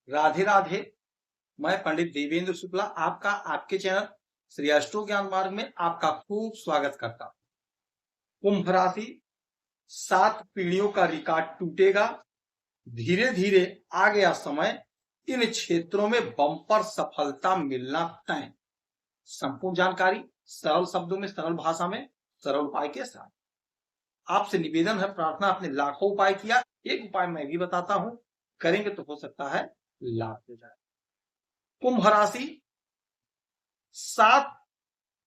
राधे राधे। मैं पंडित देवेंद्र शुक्ला आपका आपके चैनल श्री अष्टो ज्ञान मार्ग में आपका खूब स्वागत करता हूं। कुंभ राशि, 7 पीढ़ियों का रिकॉर्ड टूटेगा। धीरे धीरे आ गया समय, इन क्षेत्रों में बम्पर सफलता मिलना तय। संपूर्ण जानकारी सरल शब्दों में, सरल भाषा में, सरल उपाय के साथ। आपसे निवेदन है, प्रार्थना। आपने लाखों उपाय किया, एक उपाय मैं भी बताता हूं, करेंगे तो हो सकता है लाभ हो जाए। कुंभ राशि, 7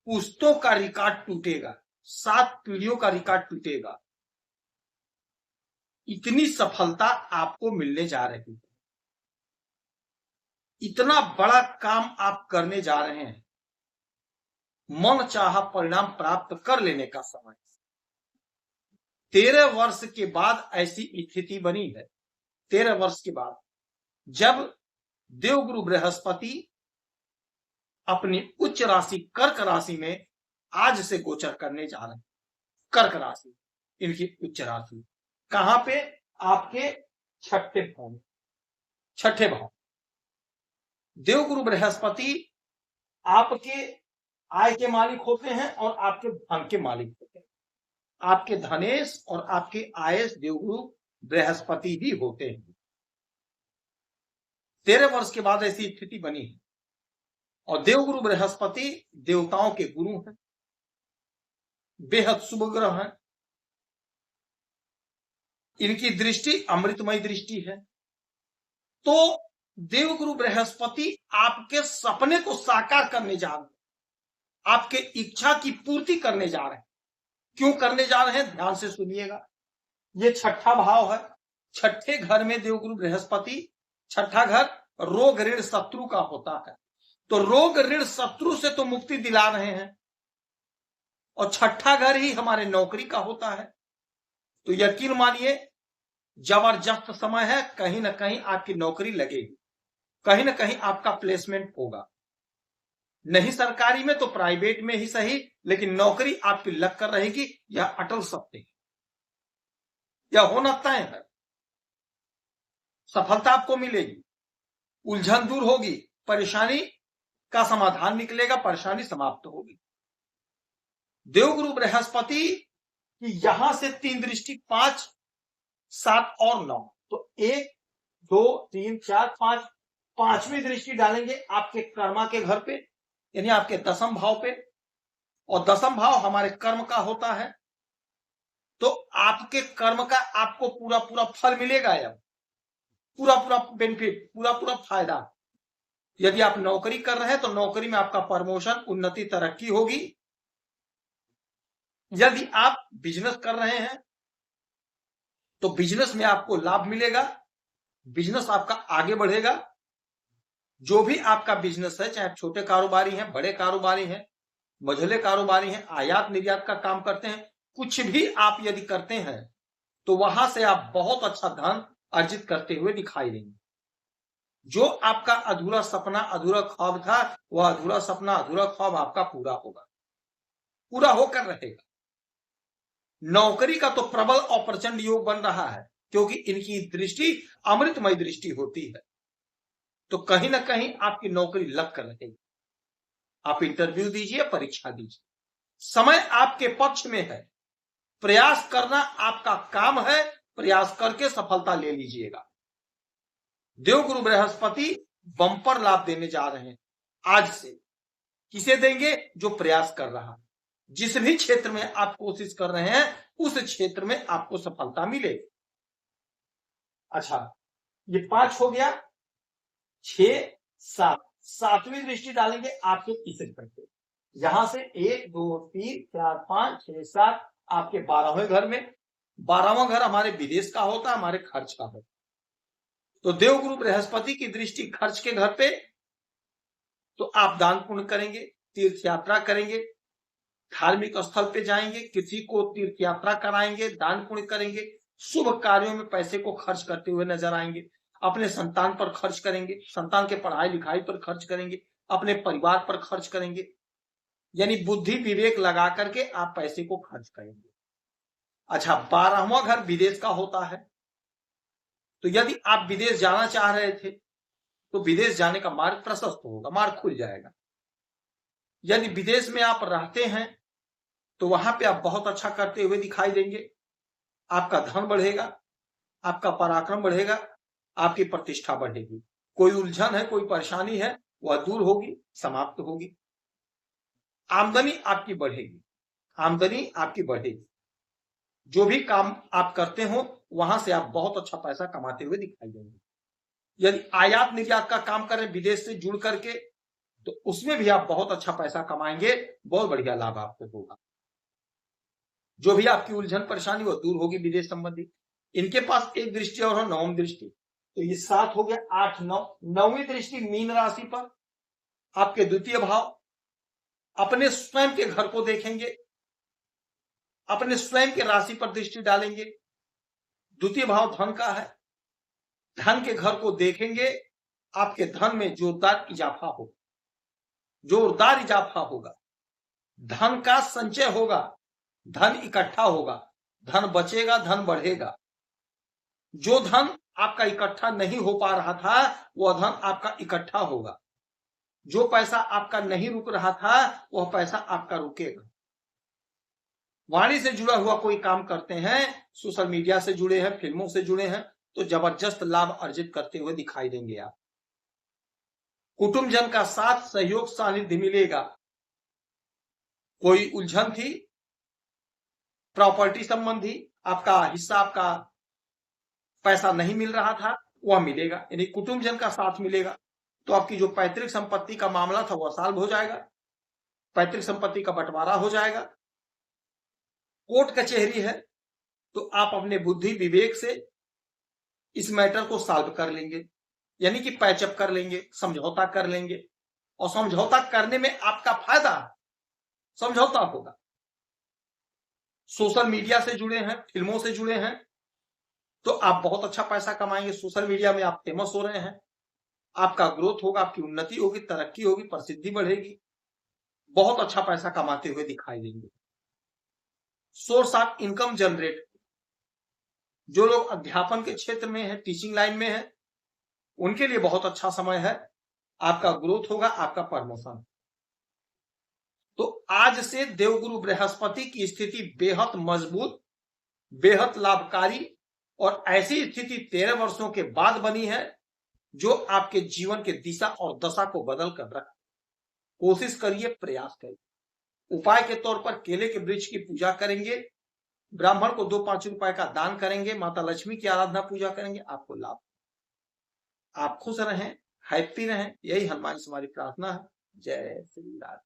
पुश्तों का रिकॉर्ड टूटेगा, 7 पीढ़ियों का रिकॉर्ड टूटेगा। इतनी सफलता आपको मिलने जा रही है, इतना बड़ा काम आप करने जा रहे हैं, मन चाहा परिणाम प्राप्त कर लेने का समय। 13 वर्ष के बाद ऐसी स्थिति बनी है। 13 वर्ष के बाद जब देवगुरु बृहस्पति अपनी उच्च राशि कर्क राशि में आज से गोचर करने जा रहे हैं। कर्क राशि इनकी उच्च राशि कहां पे? आपके छठे भाव में। छठे भाव देवगुरु बृहस्पति आपके आय के मालिक होते हैं और आपके धन के मालिक होते हैं। आपके धनेश और आपके आयस देवगुरु बृहस्पति भी होते हैं। 13 वर्ष के बाद ऐसी स्थिति बनी है और देवगुरु बृहस्पति देवताओं के गुरु हैं, बेहद शुभ ग्रह हैं। इनकी दृष्टि अमृतमय दृष्टि है। तो देवगुरु बृहस्पति आपके सपने को साकार करने जा रहे हैं, आपके इच्छा की पूर्ति करने जा रहे हैं। क्यों करने जा रहे हैं? ध्यान से सुनिएगा। ये छठा भाव है। छठे घर में देवगुरु बृहस्पति, छठा घर रोग ऋण शत्रु का होता है। तो रोग ऋण शत्रु से तो मुक्ति दिला रहे हैं और छठा घर ही हमारे नौकरी का होता है। तो यकीन मानिए, जबरदस्त समय है। कहीं ना कहीं आपकी नौकरी लगेगी, कहीं ना कहीं आपका प्लेसमेंट होगा। नहीं सरकारी में तो प्राइवेट में ही सही, लेकिन नौकरी आपकी लग कर रहेगी। यह अटल सत्य है, यह होना तय है। सफलता आपको मिलेगी, उलझन दूर होगी, परेशानी का समाधान निकलेगा, परेशानी समाप्त होगी। देवगुरु बृहस्पति की यहां से 3 दृष्टि, 5, 7 और 9, तो 1, 2, 3, 4, 5, 5वीं दृष्टि डालेंगे आपके कर्मा के घर पे, यानी आपके दसम भाव पे। और दसम भाव हमारे कर्म का होता है। तो आपके कर्म का आपको पूरा पूरा फल मिलेगा, या पूरा पूरा बेनिफिट, पूरा पूरा फायदा। यदि आप नौकरी कर रहे हैं तो नौकरी में आपका प्रमोशन, उन्नति, तरक्की होगी। यदि आप बिजनेस कर रहे हैं तो बिजनेस में आपको लाभ मिलेगा, बिजनेस आपका आगे बढ़ेगा। जो भी आपका बिजनेस है, चाहे छोटे कारोबारी हैं, बड़े कारोबारी हैं, मझले कारोबारी हैं, आयात निर्यात का काम करते हैं, कुछ भी आप यदि करते हैं तो वहां से आप बहुत अच्छा धन अर्जित करते हुए दिखाई देंगे। जो आपका अधूरा सपना, अधूरा ख्वाब था, वह अधूरा सपना, अधूरा ख्वाब आपका पूरा होगा, पूरा होकर रहेगा। नौकरी का तो प्रबल और प्रचंड योग बन रहा है, क्योंकि इनकी दृष्टि अमृतमय दृष्टि होती है। तो कहीं ना कहीं आपकी नौकरी लग कर रहेगी। आप इंटरव्यू दीजिए, परीक्षा दीजिए, समय आपके पक्ष में है। प्रयास करना आपका काम है, प्रयास करके सफलता ले लीजिएगा। देवगुरु बृहस्पति बंपर लाभ देने जा रहे हैं आज से। किसे देंगे? जो प्रयास कर रहा है। जिस भी क्षेत्र में आप कोशिश कर रहे हैं, उस क्षेत्र में आपको सफलता मिलेगी। अच्छा, ये 5 हो गया। 6, 7, 7वीं दृष्टि डालेंगे आपके तीसरे घर पे। यहां से 1, 2, 3, 4, 5, 6, 7 आपके 12वें घर में। 12वां घर हमारे विदेश का होता है, हमारे खर्च का होता है। तो देवगुरु बृहस्पति की दृष्टि खर्च के घर पे, तो आप दान पुण्य करेंगे, तीर्थ यात्रा करेंगे, धार्मिक स्थल पे जाएंगे, किसी को तीर्थ यात्रा कराएंगे, दान पुण्य करेंगे, शुभ कार्यों में पैसे को खर्च करते हुए नजर आएंगे। अपने संतान पर खर्च करेंगे, संतान के पढ़ाई लिखाई पर खर्च करेंगे, अपने परिवार पर खर्च करेंगे। यानी बुद्धि विवेक लगा करके आप पैसे को खर्च करेंगे। अच्छा, 12वां घर विदेश का होता है। तो यदि आप विदेश जाना चाह रहे थे तो विदेश जाने का मार्ग प्रशस्त होगा, मार्ग खुल जाएगा। यदि विदेश में आप रहते हैं तो वहां पे आप बहुत अच्छा करते हुए दिखाई देंगे। आपका धन बढ़ेगा, आपका पराक्रम बढ़ेगा, आपकी प्रतिष्ठा बढ़ेगी। कोई उलझन है, कोई परेशानी है, वह दूर होगी, समाप्त होगी। आमदनी आपकी बढ़ेगी, आमदनी आपकी बढ़ेगी। जो भी काम आप करते हो वहां से आप बहुत अच्छा पैसा कमाते हुए दिखाई देंगे। यदि आयात निर्यात का काम करें विदेश से जुड़ करके तो उसमें भी आप बहुत अच्छा पैसा कमाएंगे, बहुत बढ़िया लाभ आपको होगा। जो भी आपकी उलझन परेशानी वो दूर होगी विदेश संबंधी। इनके पास एक दृष्टि और है नवम दृष्टि, तो ये 7 हो गया, 8 9। नौवीं दृष्टि मीन राशि पर, आपके द्वितीय भाव, अपने स्वयं के घर को देखेंगे, अपने स्वयं के राशि पर दृष्टि डालेंगे। द्वितीय भाव धन का है, धन के घर को देखेंगे, आपके धन में जोरदार इजाफा होगा, जोरदार इजाफा होगा, धन का संचय होगा, धन इकट्ठा होगा, धन बचेगा, धन बढ़ेगा। जो धन आपका इकट्ठा नहीं हो पा रहा था वह धन आपका इकट्ठा होगा। जो पैसा आपका नहीं रुक रहा था वह पैसा आपका रुकेगा। वाणी से जुड़ा हुआ कोई काम करते हैं, सोशल मीडिया से जुड़े हैं, फिल्मों से जुड़े हैं, तो जबरदस्त लाभ अर्जित करते हुए दिखाई देंगे आप। कुटुंबजन का साथ सहयोग सानिध्य मिलेगा। कोई उलझन थी प्रॉपर्टी संबंधी, आपका हिस्सा, आपका पैसा नहीं मिल रहा था, वह मिलेगा, यानी कुटुंबजन का साथ मिलेगा। तो आपकी जो पैतृक संपत्ति का मामला था वह सॉल्व हो जाएगा, पैतृक संपत्ति का बंटवारा हो जाएगा। कोर्ट कचहरी है तो आप अपने बुद्धि विवेक से इस मैटर को सॉल्व कर लेंगे, यानी कि पैचअप कर लेंगे, समझौता कर लेंगे, और समझौता करने में आपका फायदा, समझौता होगा। सोशल मीडिया से जुड़े हैं, फिल्मों से जुड़े हैं, तो आप बहुत अच्छा पैसा कमाएंगे। सोशल मीडिया में आप फेमस हो रहे हैं, आपका ग्रोथ होगा, आपकी उन्नति होगी, तरक्की होगी, प्रसिद्धि बढ़ेगी, बहुत अच्छा पैसा कमाते हुए दिखाई देंगे। सोर्स ऑफ इनकम जनरेट, जो लोग अध्यापन के क्षेत्र में है, टीचिंग लाइन में है, उनके लिए बहुत अच्छा समय है, आपका ग्रोथ होगा, आपका प्रमोशन। तो आज से देवगुरु बृहस्पति की स्थिति बेहद मजबूत, बेहद लाभकारी, और ऐसी स्थिति 13 वर्षों के बाद बनी है जो आपके जीवन के दिशा और दशा को बदल कर रखा। कोशिश करिए, प्रयास करिए। उपाय के तौर पर केले के वृक्ष की पूजा करेंगे, ब्राह्मण को 2-5 रुपए का दान करेंगे, माता लक्ष्मी की आराधना पूजा करेंगे, आपको लाभ। आप खुश रहें, हैप्पी रहें, यही हनुमान से हमारी प्रार्थना है। जय श्री राम।